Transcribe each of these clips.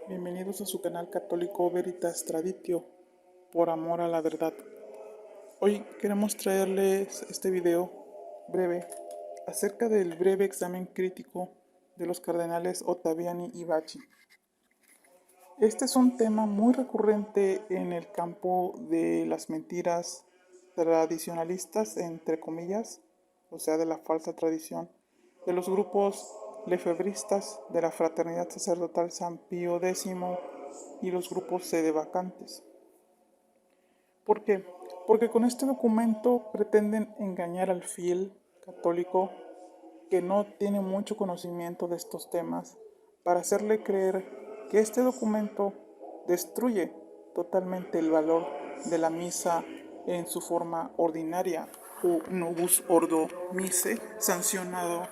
Bienvenidos a su canal católico Veritas Traditio, por amor a la verdad. Hoy queremos traerles este video breve acerca del breve examen crítico de los cardenales Ottaviani y Bacci. Este es un tema muy recurrente en el campo de las mentiras tradicionalistas, entre comillas, o sea, de la falsa tradición, de los grupos lefebristas, de la Fraternidad Sacerdotal San Pío X y los grupos sedevacantes. ¿Por qué? Porque con este documento pretenden engañar al fiel católico que no tiene mucho conocimiento de estos temas para hacerle creer que este documento destruye totalmente el valor de la misa en su forma ordinaria o novus ordo mise sancionado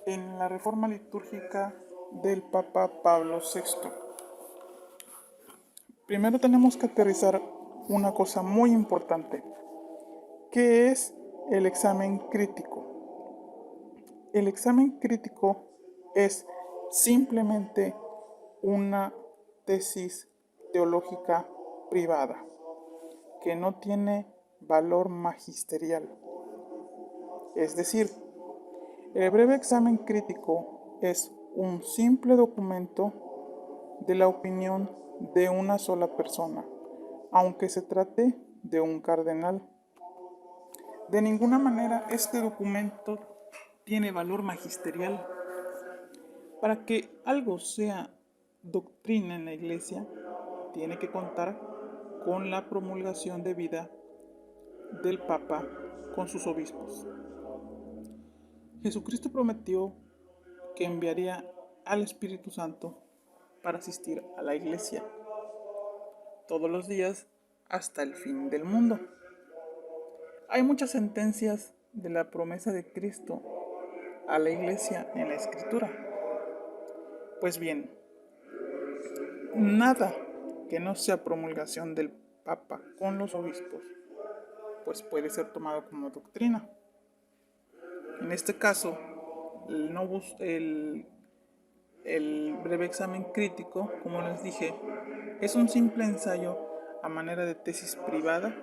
en la reforma litúrgica del Papa Pablo VI. Primero tenemos que aterrizar una cosa muy importante, que es el examen crítico. El examen crítico es simplemente una tesis teológica privada que no tiene valor magisterial. Es decir, el breve examen crítico es un simple documento de la opinión de una sola persona, aunque se trate de un cardenal. De ninguna manera este documento tiene valor magisterial. Para que algo sea doctrina en la Iglesia, tiene que contar con la promulgación debida del Papa con sus obispos. Jesucristo prometió que enviaría al Espíritu Santo para asistir a la Iglesia todos los días hasta el fin del mundo. Hay muchas sentencias de la promesa de Cristo a la Iglesia en la Escritura. Pues bien, nada que no sea promulgación del Papa con los obispos, pues puede ser tomado como doctrina. En este caso, el breve examen crítico, como les dije, es un simple ensayo a manera de tesis privada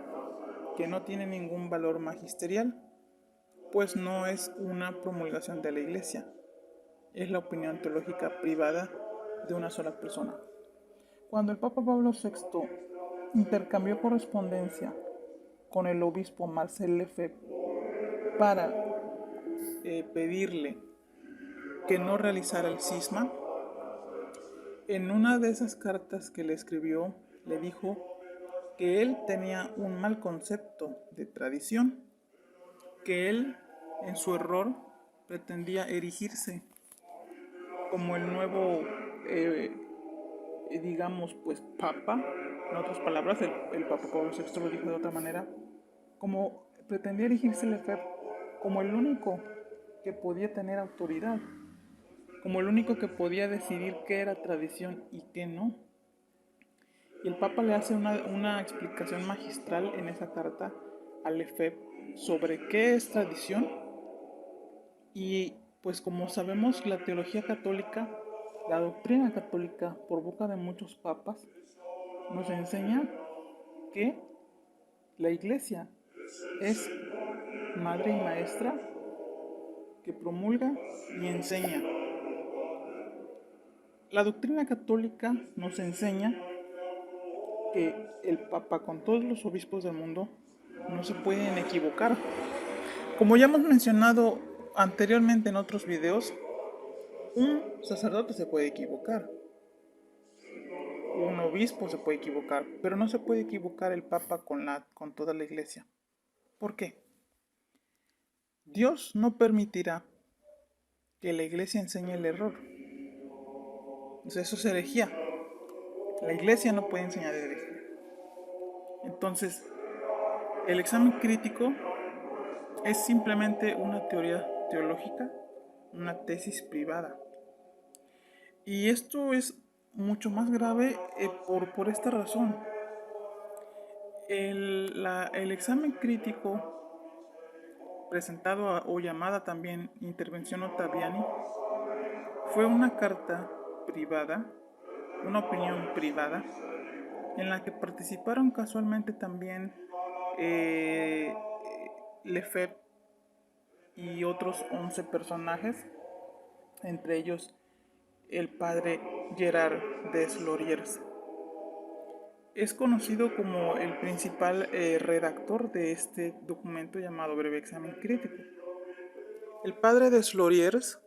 que no tiene ningún valor magisterial, pues no es una promulgación de la Iglesia, es la opinión teológica privada de una sola persona. Cuando el Papa Pablo VI intercambió correspondencia con el obispo Marcel Lefebvre para pedirle que no realizara el cisma, en una de esas cartas que le escribió le dijo que él tenía un mal concepto de tradición, que él en su error pretendía erigirse como el nuevo digamos, pues papa. En otras palabras, el Papa Pablo VI lo dijo de otra manera, como pretendía erigirse Lefebvre como el único que podía tener autoridad, como el único que podía decidir qué era tradición y qué no. Y el Papa le hace una explicación magistral en esa carta a Lefebvre sobre qué es tradición. Y pues como sabemos, la teología católica, la doctrina católica por boca de muchos papas, nos enseña que la Iglesia es madre y maestra que promulga y enseña. La doctrina católica nos enseña que el Papa con todos los obispos del mundo no se pueden equivocar. Como ya hemos mencionado anteriormente en otros videos, un sacerdote se puede equivocar, un obispo se puede equivocar, pero no se puede equivocar el Papa con toda la Iglesia. ¿Por qué? Dios no permitirá que la Iglesia enseñe el error. Eso es herejía. La Iglesia no puede enseñar herejía. Entonces, el examen crítico es simplemente una teoría teológica, una tesis privada. Y esto es mucho más grave por esta razón. El examen crítico presentado o llamada también Intervención Ottaviani fue una carta privada una opinión privada, en la que participaron casualmente también eh, Lefebvre y otros 11 personajes, entre ellos el padre Gerard Desloriers. Es conocido como el principal redactor de este documento llamado Breve Examen Crítico. El padre Desloriers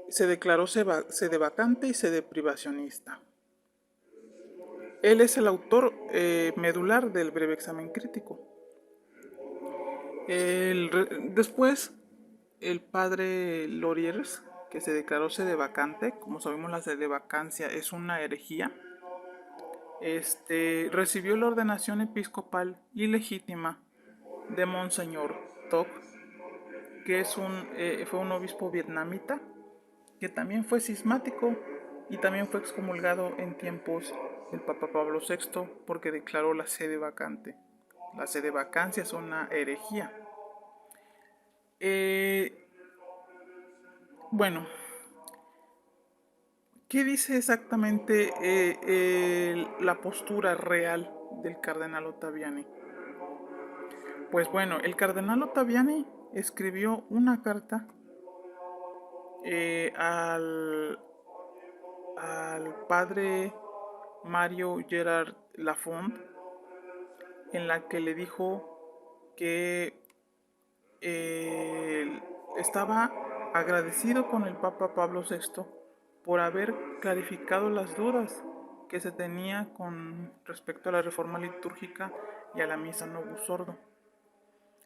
se declaró sedevacante y sedeprivacionista. Él es el autor medular del Breve Examen Crítico. Después, el padre Loriers, que se declaró sedevacante, como sabemos la sedevacancia es una herejía, recibió la ordenación episcopal ilegítima de Monseñor Toc, que fue un obispo vietnamita, que también fue cismático y también fue excomulgado en tiempos del Papa Pablo VI porque declaró la sede vacante. La sede vacancia es una herejía. Bueno, ¿qué dice exactamente la postura real del cardenal Ottaviani? Pues bueno, el cardenal Ottaviani escribió una carta al padre Mario Gerard Lafont, en la que le dijo que estaba agradecido con el Papa Pablo VI por haber clarificado las dudas que se tenía con respecto a la reforma litúrgica y a la misa Novus Ordo.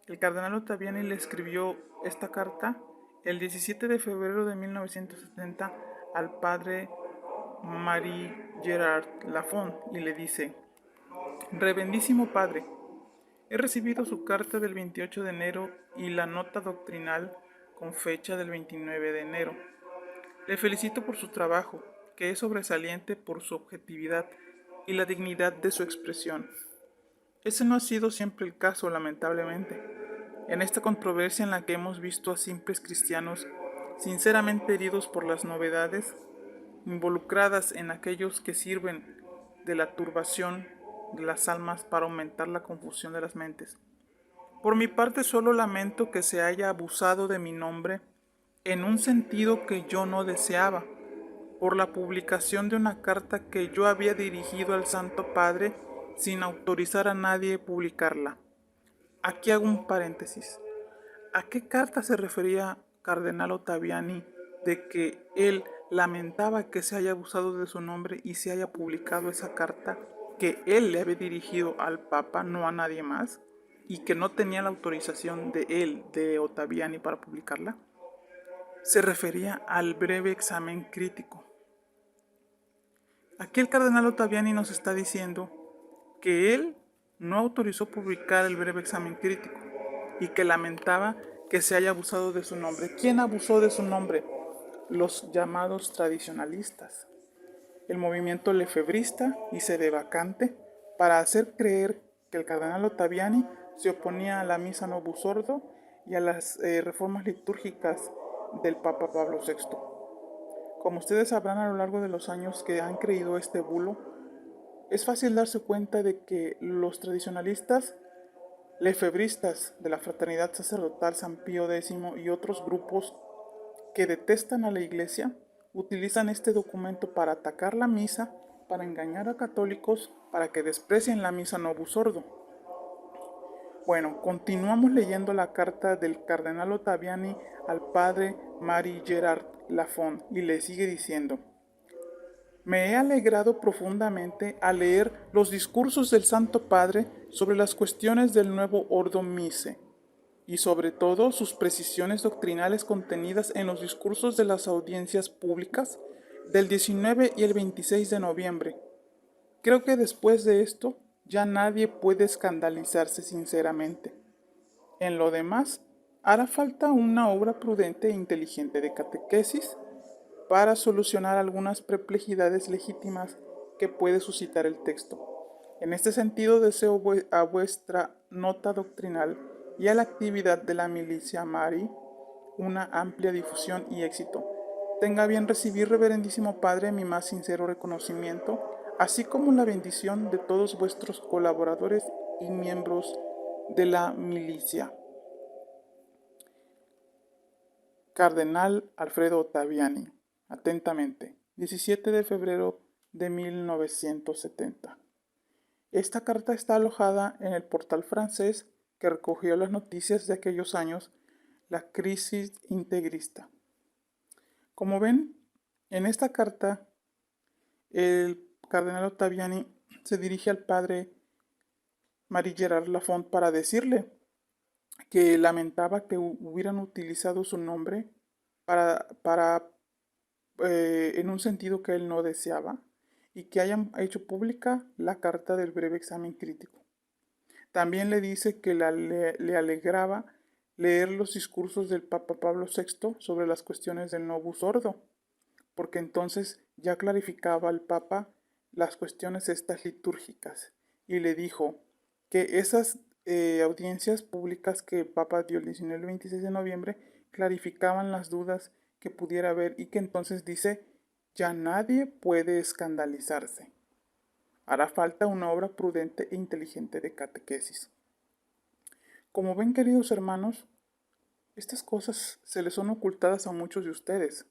El cardenal Ottaviani le escribió esta carta el 17 de febrero de 1970 al padre Marie Gerard Lafont y le dice: Reverendísimo Padre, he recibido su carta del 28 de enero y la nota doctrinal con fecha del 29 de enero. Le felicito por su trabajo, que es sobresaliente por su objetividad y la dignidad de su expresión. Ese no ha sido siempre el caso, lamentablemente. En esta controversia en la que hemos visto a simples cristianos sinceramente heridos por las novedades, involucradas en aquellos que sirven de la turbación de las almas para aumentar la confusión de las mentes. Por mi parte solo lamento que se haya abusado de mi nombre en un sentido que yo no deseaba, por la publicación de una carta que yo había dirigido al Santo Padre sin autorizar a nadie a publicarla. Aquí hago un paréntesis. ¿A qué carta se refería Cardenal Ottaviani de que él lamentaba que se haya abusado de su nombre y se haya publicado esa carta que él le había dirigido al Papa, no a nadie más, y que no tenía la autorización de él, de Ottaviani, para publicarla? Se refería al breve examen crítico. Aquí el cardenal Ottaviani nos está diciendo que él no autorizó publicar el breve examen crítico y que lamentaba que se haya abusado de su nombre. ¿Quién abusó de su nombre? Los llamados tradicionalistas, el movimiento lefebrista y sedevacante, para hacer creer que el cardenal Ottaviani se oponía a la misa Novus Ordo y a las reformas litúrgicas del Papa Pablo VI. Como ustedes sabrán a lo largo de los años que han creído este bulo, es fácil darse cuenta de que los tradicionalistas, lefebristas de la Fraternidad Sacerdotal San Pío X y otros grupos que detestan a la Iglesia, utilizan este documento para atacar la misa, para engañar a católicos, para que desprecien la misa Novus Ordo. Bueno, continuamos leyendo la carta del cardenal Ottaviani al padre Marie Gerard Lafont y le sigue diciendo: Me he alegrado profundamente al leer los discursos del Santo Padre sobre las cuestiones del nuevo Ordo Mise, y sobre todo sus precisiones doctrinales contenidas en los discursos de las audiencias públicas del 19 y el 26 de noviembre. Creo que después de esto ya nadie puede escandalizarse sinceramente. En lo demás, hará falta una obra prudente e inteligente de catequesis para solucionar algunas perplejidades legítimas que puede suscitar el texto. En este sentido, deseo a vuestra nota doctrinal y a la actividad de la milicia Mari una amplia difusión y éxito. Tenga bien recibir, reverendísimo Padre, mi más sincero reconocimiento, así como la bendición de todos vuestros colaboradores y miembros de la milicia. Cardenal Alfredo Ottaviani. Atentamente. 17 de febrero de 1970. Esta carta está alojada en el portal francés que recogió las noticias de aquellos años, la crisis integrista. Como ven, en esta carta, el cardenal Ottaviani se dirige al padre Marie Gerard Lafont para decirle que lamentaba que hubieran utilizado su nombre para en un sentido que él no deseaba y que hayan hecho pública la carta del breve examen crítico. También le dice que le alegraba leer los discursos del Papa Pablo VI sobre las cuestiones del Novus Ordo, porque entonces ya clarificaba al Papa las cuestiones estas litúrgicas y le dijo que esas audiencias públicas que el Papa dio el 19 y 26 de noviembre clarificaban las dudas que pudiera haber y que entonces dice, ya nadie puede escandalizarse. Hará falta una obra prudente e inteligente de catequesis. Como ven, queridos hermanos, estas cosas se les son ocultadas a muchos de ustedes.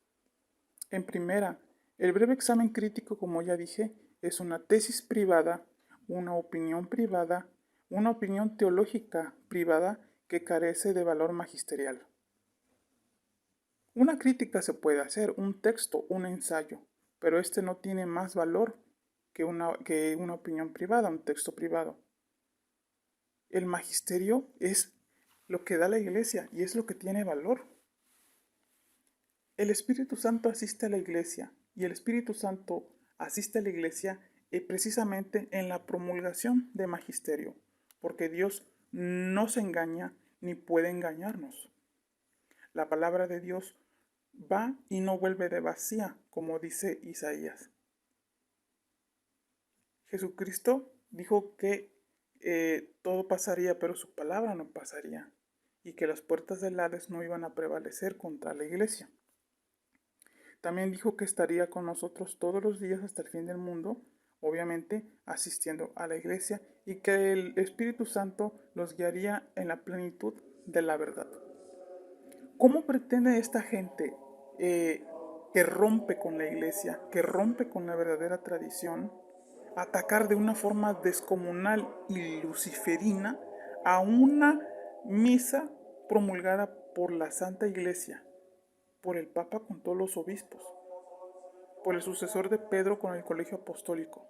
En primera, el breve examen crítico, como ya dije, es una tesis privada, una opinión teológica privada que carece de valor magisterial. Una crítica se puede hacer, un texto, un ensayo, pero este no tiene más valor que una opinión privada, un texto privado. El magisterio es lo que da la iglesia y es lo que tiene valor. El Espíritu Santo asiste a la iglesia y el Espíritu Santo asiste a la iglesia precisamente en la promulgación de magisterio, porque Dios no se engaña ni puede engañarnos. La palabra de Dios va y no vuelve de vacía, como dice Isaías. Jesucristo dijo que todo pasaría, pero su palabra no pasaría, y que las puertas del Hades no iban a prevalecer contra la iglesia. También dijo que estaría con nosotros todos los días hasta el fin del mundo, obviamente asistiendo a la iglesia, y que el Espíritu Santo los guiaría en la plenitud de la verdad. ¿Cómo pretende esta gente que rompe con la iglesia, que rompe con la verdadera tradición, atacar de una forma descomunal y luciferina a una misa promulgada por la Santa Iglesia, por el Papa con todos los obispos, por el sucesor de Pedro con el colegio apostólico?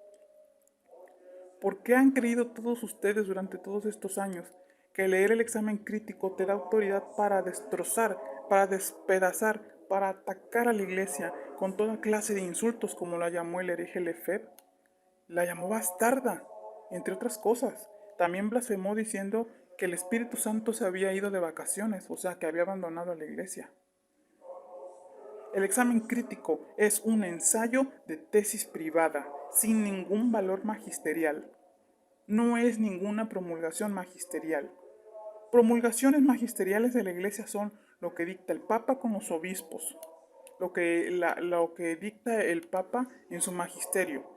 ¿Por qué han creído todos ustedes durante todos estos años que leer el examen crítico te da autoridad para destrozar, para despedazar, para atacar a la iglesia con toda clase de insultos, como la llamó el hereje Lefebvre? La llamó bastarda, entre otras cosas. También blasfemó diciendo que el Espíritu Santo se había ido de vacaciones, o sea, que había abandonado a la iglesia. El examen crítico es un ensayo de tesis privada, sin ningún valor magisterial. No es ninguna promulgación magisterial. Promulgaciones magisteriales de la iglesia son lo que dicta el Papa con los obispos, lo que dicta el Papa en su magisterio,